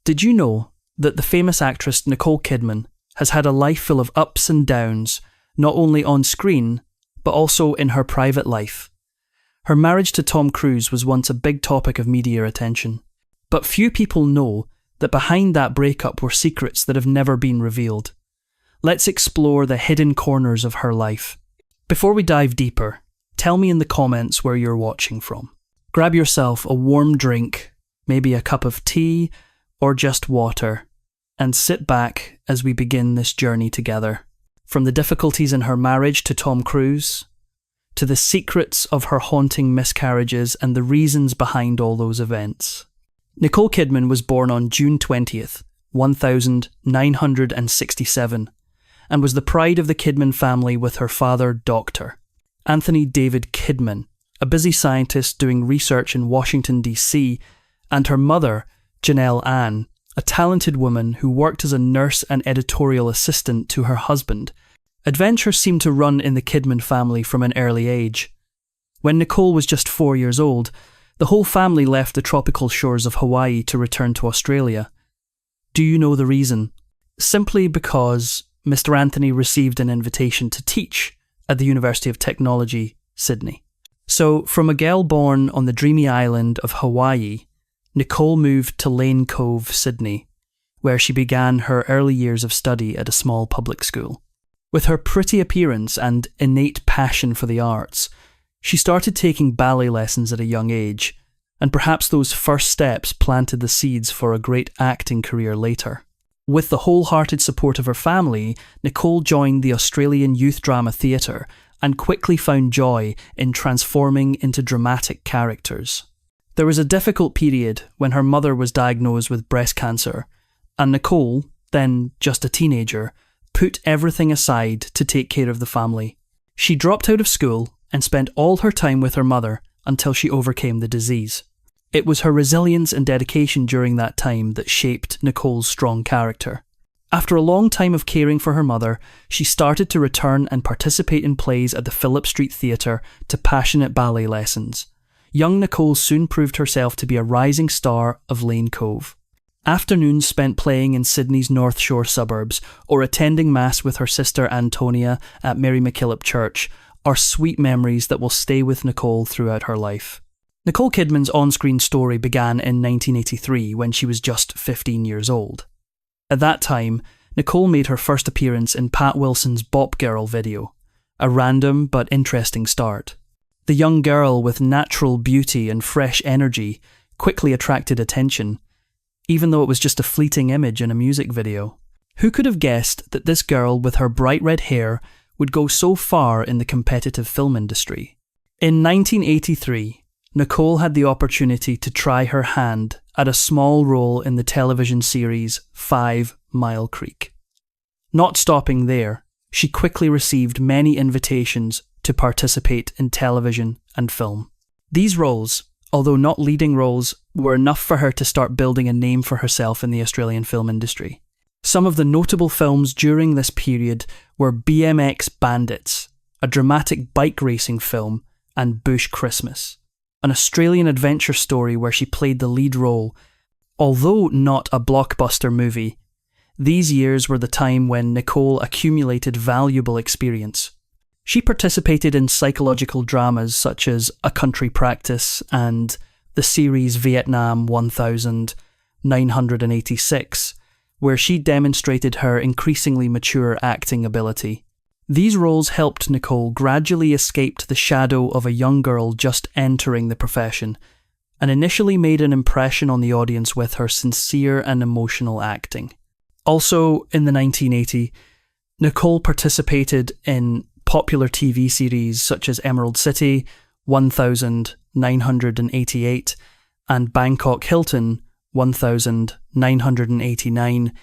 Did you know that the famous actress Nicole Kidman has had a life full of ups and downs, not only on screen, but also in her private life? Her marriage to Tom Cruise was once a big topic of media attention, but few people know that behind that breakup were secrets that have never been revealed. Let's explore the hidden corners of her life. Before we dive deeper, tell me in the comments where you're watching from. Grab yourself a warm drink, maybe a cup of tea, or just water, and sit back as we begin this journey together. From the difficulties in her marriage to Tom Cruise, to the secrets of her haunting miscarriages and the reasons behind all those events. Nicole Kidman was born on June 20th, 1967, and was the pride of the Kidman family with her father, Dr. Anthony David Kidman, a busy scientist doing research in Washington, D.C., and her mother, Janelle Ann, a talented woman who worked as a nurse and editorial assistant to her husband. Adventure seemed to run in the Kidman family from an early age. When Nicole was just 4 years old, the whole family left the tropical shores of Hawaii to return to Australia. Do you know the reason? Simply because Mr. Anthony received an invitation to teach at the University of Technology, Sydney. So, from a girl born on the dreamy island of Hawaii, Nicole moved to Lane Cove, Sydney, where she began her early years of study at a small public school. With her pretty appearance and innate passion for the arts, she started taking ballet lessons at a young age, and perhaps those first steps planted the seeds for a great acting career later. With the wholehearted support of her family, Nicole joined the Australian Youth Drama Theatre and quickly found joy in transforming into dramatic characters. There was a difficult period when her mother was diagnosed with breast cancer, and Nicole, then just a teenager, put everything aside to take care of the family. She dropped out of school and spent all her time with her mother until she overcame the disease. It was her resilience and dedication during that time that shaped Nicole's strong character. After a long time of caring for her mother, she started to return and participate in plays at the Phillip Street Theatre to passionate ballet lessons. Young Nicole soon proved herself to be a rising star of Lane Cove. Afternoons spent playing in Sydney's North Shore suburbs or attending Mass with her sister Antonia at Mary MacKillop Church are sweet memories that will stay with Nicole throughout her life. Nicole Kidman's on-screen story began in 1983 when she was just 15 years old. At that time, Nicole made her first appearance in Pat Wilson's Bop Girl video, a random but interesting start. The young girl with natural beauty and fresh energy quickly attracted attention, even though it was just a fleeting image in a music video. Who could have guessed that this girl with her bright red hair would go so far in the competitive film industry? In 1983, Nicole had the opportunity to try her hand at a small role in the television series 5 Mile Creek. Not stopping there, she quickly received many invitations to participate in television and film. These roles, although not leading roles, were enough for her to start building a name for herself in the Australian film industry. Some of the notable films during this period were BMX Bandits, a dramatic bike racing film, and Bush Christmas, an Australian adventure story where she played the lead role. Although not a blockbuster movie, these years were the time when Nicole accumulated valuable experience. She participated in psychological dramas such as A Country Practice and the series Vietnam 1986, where she demonstrated her increasingly mature acting ability. These roles helped Nicole gradually escape the shadow of a young girl just entering the profession, and initially made an impression on the audience with her sincere and emotional acting. Also, in the 1980s, Nicole participated in popular TV series such as Emerald City, 1988, and Bangkok Hilton, 1989,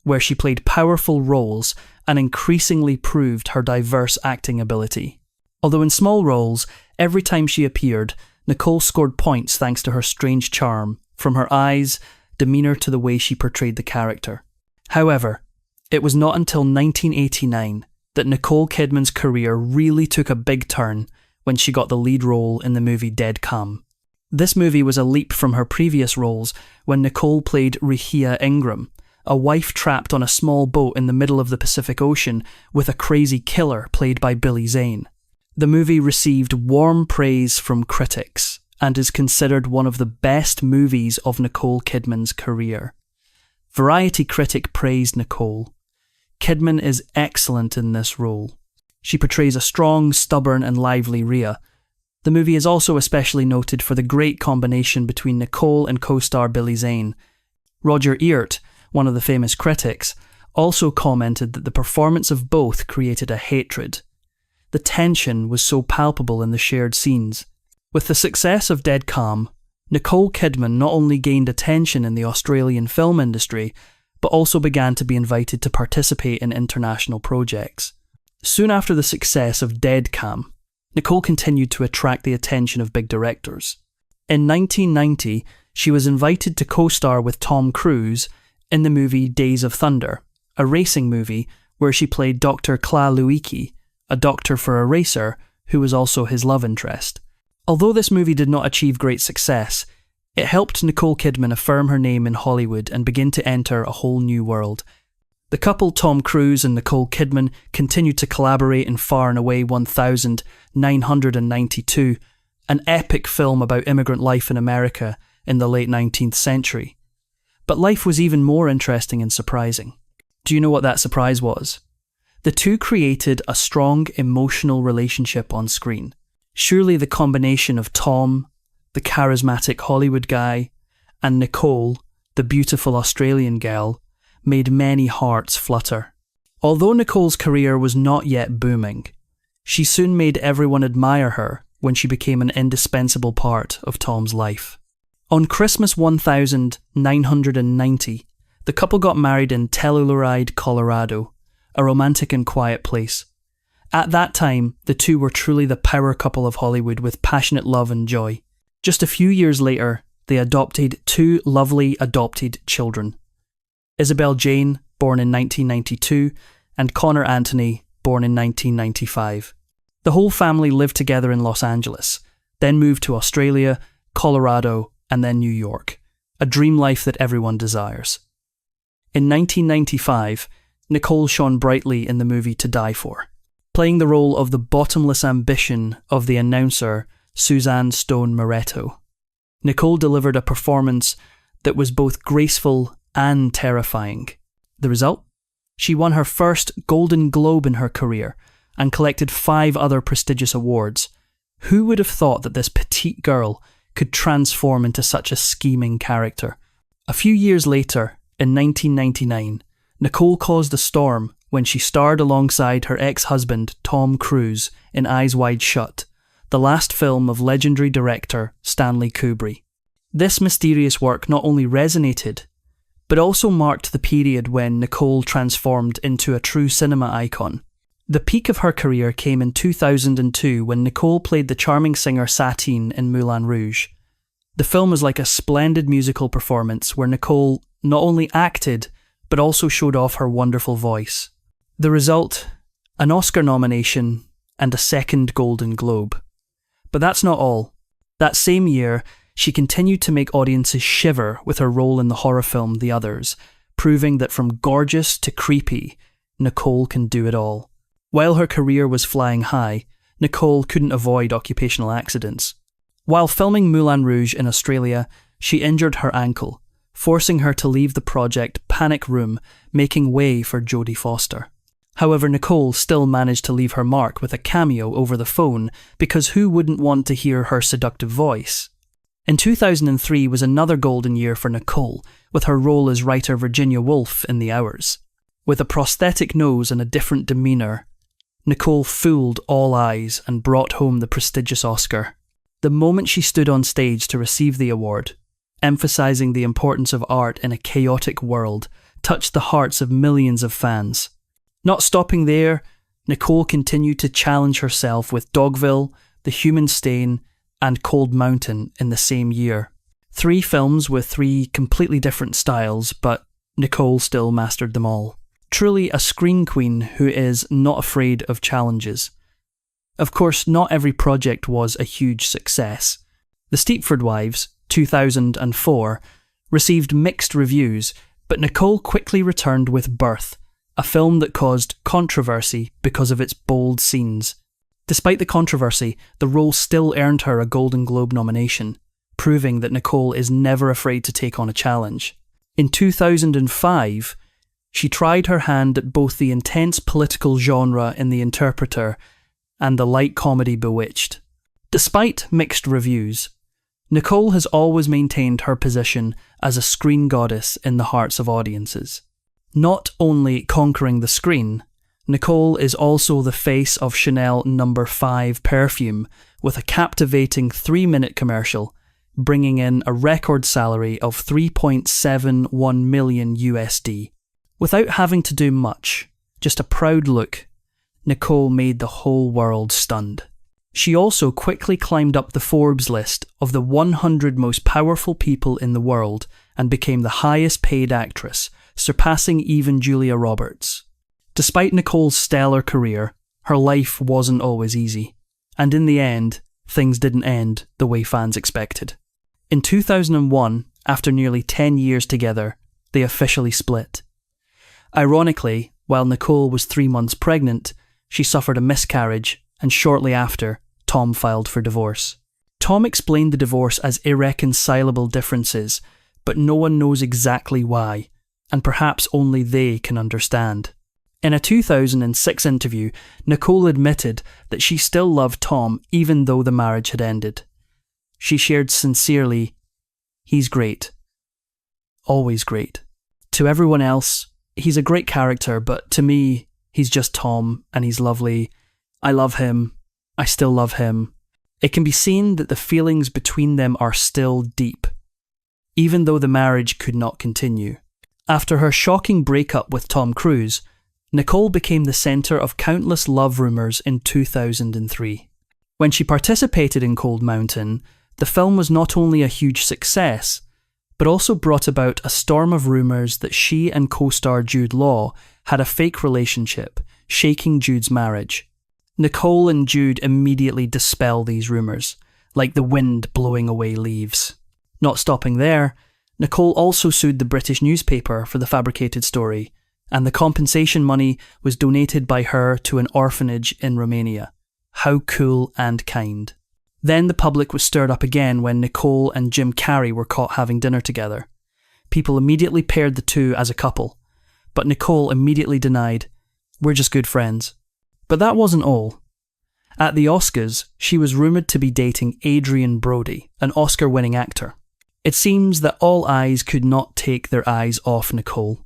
where she played powerful roles and increasingly proved her diverse acting ability. Although in small roles, every time she appeared, Nicole scored points thanks to her strange charm, from her eyes, demeanour to the way she portrayed the character. However, it was not until 1989 that Nicole Kidman's career really took a big turn when she got the lead role in the movie Dead Calm. This movie was a leap from her previous roles when Nicole played Rehia Ingram, a wife trapped on a small boat in the middle of the Pacific Ocean with a crazy killer played by Billy Zane. The movie received warm praise from critics and is considered one of the best movies of Nicole Kidman's career. Variety critic praised Nicole. Kidman is excellent in this role. She portrays a strong, stubborn and lively Rhea. The movie is also especially noted for the great combination between Nicole and co-star Billy Zane. Roger Ebert, one of the famous critics, also commented that the performance of both created a hatred. The tension was so palpable in the shared scenes. With the success of Dead Calm, Nicole Kidman not only gained attention in the Australian film industry, but also began to be invited to participate in international projects. Soon after the success of Dead Calm, Nicole continued to attract the attention of big directors. In 1990, she was invited to co-star with Tom Cruise in the movie Days of Thunder, a racing movie where she played Dr. Kla Luiki, a doctor for a racer who was also his love interest. Although this movie did not achieve great success, it helped Nicole Kidman affirm her name in Hollywood and begin to enter a whole new world. The couple Tom Cruise and Nicole Kidman continued to collaborate in Far and Away 1992, an epic film about immigrant life in America in the late 19th century. But life was even more interesting and surprising. Do you know what that surprise was? The two created a strong emotional relationship on screen. Surely the combination of Tom, the charismatic Hollywood guy, and Nicole, the beautiful Australian girl, made many hearts flutter. Although Nicole's career was not yet booming, she soon made everyone admire her when she became an indispensable part of Tom's life. On Christmas 1990, the couple got married in Telluride, Colorado, a romantic and quiet place. At that time, the two were truly the power couple of Hollywood with passionate love and joy. Just a few years later, they adopted two lovely adopted children. Isabel Jane, born in 1992, and Connor Anthony, born in 1995. The whole family lived together in Los Angeles, then moved to Australia, Colorado, and then New York, a dream life that everyone desires. In 1995, Nicole shone brightly in the movie To Die For, playing the role of the bottomless ambition of the announcer Suzanne Stone Moretto. Nicole delivered a performance that was both graceful and terrifying. The result? She won her first Golden Globe in her career and collected 5 other prestigious awards. Who would have thought that this petite girl could transform into such a scheming character? A few years later, in 1999, Nicole caused a storm when she starred alongside her ex-husband Tom Cruise in Eyes Wide Shut, the last film of legendary director Stanley Kubrick. This mysterious work not only resonated, but also marked the period when Nicole transformed into a true cinema icon. The peak of her career came in 2002 when Nicole played the charming singer Satine in Moulin Rouge. The film was like a splendid musical performance where Nicole not only acted, but also showed off her wonderful voice. The result? An Oscar nomination and a second Golden Globe. But that's not all. That same year, she continued to make audiences shiver with her role in the horror film The Others, proving that from gorgeous to creepy, Nicole can do it all. While her career was flying high, Nicole couldn't avoid occupational accidents. While filming Moulin Rouge in Australia, she injured her ankle, forcing her to leave the project Panic Room, making way for Jodie Foster. However, Nicole still managed to leave her mark with a cameo over the phone because who wouldn't want to hear her seductive voice? In 2003 was another golden year for Nicole, with her role as writer Virginia Woolf in The Hours. With a prosthetic nose and a different demeanour, Nicole fooled all eyes and brought home the prestigious Oscar. The moment she stood on stage to receive the award, emphasising the importance of art in a chaotic world, touched the hearts of millions of fans. Not stopping there, Nicole continued to challenge herself with Dogville, The Human Stain, and Cold Mountain in the same year. 3 films with 3 completely different styles, but Nicole still mastered them all. Truly a screen queen who is not afraid of challenges. Of course, not every project was a huge success. The Stepford Wives, 2004, received mixed reviews, but Nicole quickly returned with Birth, a film that caused controversy because of its bold scenes. Despite the controversy, the role still earned her a Golden Globe nomination, proving that Nicole is never afraid to take on a challenge. In 2005, she tried her hand at both the intense political genre in The Interpreter and the light comedy Bewitched. Despite mixed reviews, Nicole has always maintained her position as a screen goddess in the hearts of audiences. Not only conquering the screen, Nicole is also the face of Chanel No. 5 perfume with a captivating 3-minute commercial, bringing in a record salary of $3.71 million USD. Without having to do much, just a proud look, Nicole made the whole world stunned. She also quickly climbed up the Forbes list of the 100 most powerful people in the world and became the highest paid actress, surpassing even Julia Roberts. Despite Nicole's stellar career, her life wasn't always easy, and in the end, things didn't end the way fans expected. In 2001, after nearly 10 years together, they officially split. Ironically, while Nicole was 3 months pregnant, she suffered a miscarriage, and shortly after, Tom filed for divorce. Tom explained the divorce as irreconcilable differences, but no one knows exactly why, and perhaps only they can understand. In a 2006 interview, Nicole admitted that she still loved Tom even though the marriage had ended. She shared sincerely, "He's great. Always great. To everyone else, he's a great character, but to me, he's just Tom and he's lovely. I love him. I still love him." It can be seen that the feelings between them are still deep, even though the marriage could not continue. After her shocking breakup with Tom Cruise, Nicole became the centre of countless love rumours in 2003. When she participated in Cold Mountain, the film was not only a huge success, but also brought about a storm of rumours that she and co-star Jude Law had a fake relationship, shaking Jude's marriage. Nicole and Jude immediately dispel these rumours, like the wind blowing away leaves. Not stopping there, Nicole also sued the British newspaper for the fabricated story, and the compensation money was donated by her to an orphanage in Romania. How cool and kind. Then the public was stirred up again when Nicole and Jim Carrey were caught having dinner together. People immediately paired the two as a couple, but Nicole immediately denied, "We're just good friends." But that wasn't all. At the Oscars, she was rumoured to be dating Adrian Brody, an Oscar-winning actor. It seems that all eyes could not take their eyes off Nicole.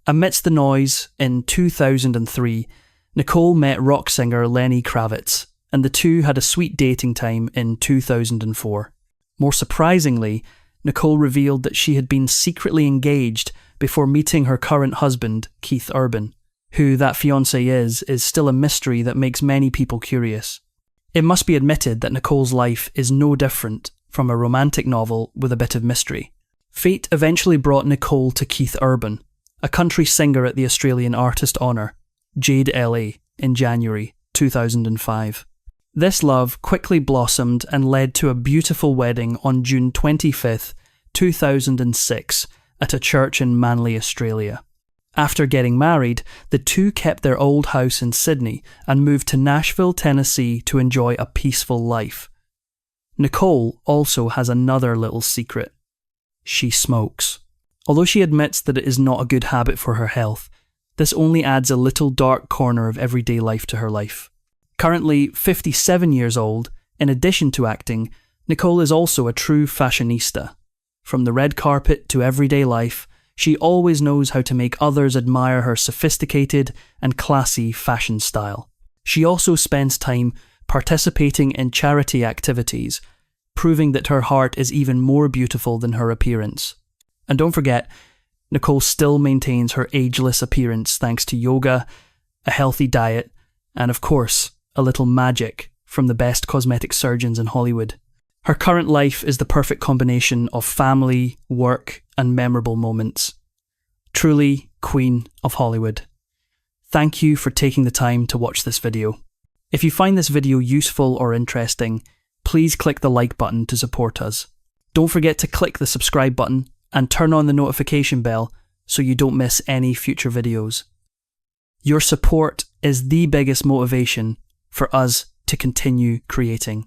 Amidst the noise, in 2003, Nicole met rock singer Lenny Kravitz, and the two had a sweet dating time in 2004. More surprisingly, Nicole revealed that she had been secretly engaged before meeting her current husband, Keith Urban. Who that fiancé is still a mystery that makes many people curious. It must be admitted that Nicole's life is no different from a romantic novel with a bit of mystery. Fate eventually brought Nicole to Keith Urban, a country singer at the Australian Artist Honour, Jade LA, in January 2005. This love quickly blossomed and led to a beautiful wedding on June 25th, 2006, at a church in Manly, Australia. After getting married, the two kept their old house in Sydney and moved to Nashville, Tennessee to enjoy a peaceful life. Nicole also has another little secret. She smokes. Although she admits that it is not a good habit for her health, this only adds a little dark corner of everyday life to her life. Currently 57 years old, in addition to acting, Nicole is also a true fashionista. From the red carpet to everyday life, she always knows how to make others admire her sophisticated and classy fashion style. She also spends time participating in charity activities, proving that her heart is even more beautiful than her appearance. And don't forget, Nicole still maintains her ageless appearance thanks to yoga, a healthy diet, and of course, a little magic from the best cosmetic surgeons in Hollywood. Her current life is the perfect combination of family, work, and memorable moments. Truly, Queen of Hollywood. Thank you for taking the time to watch this video. If you find this video useful or interesting, please click the like button to support us. Don't forget to click the subscribe button and turn on the notification bell so you don't miss any future videos. Your support is the biggest motivation for us to continue creating.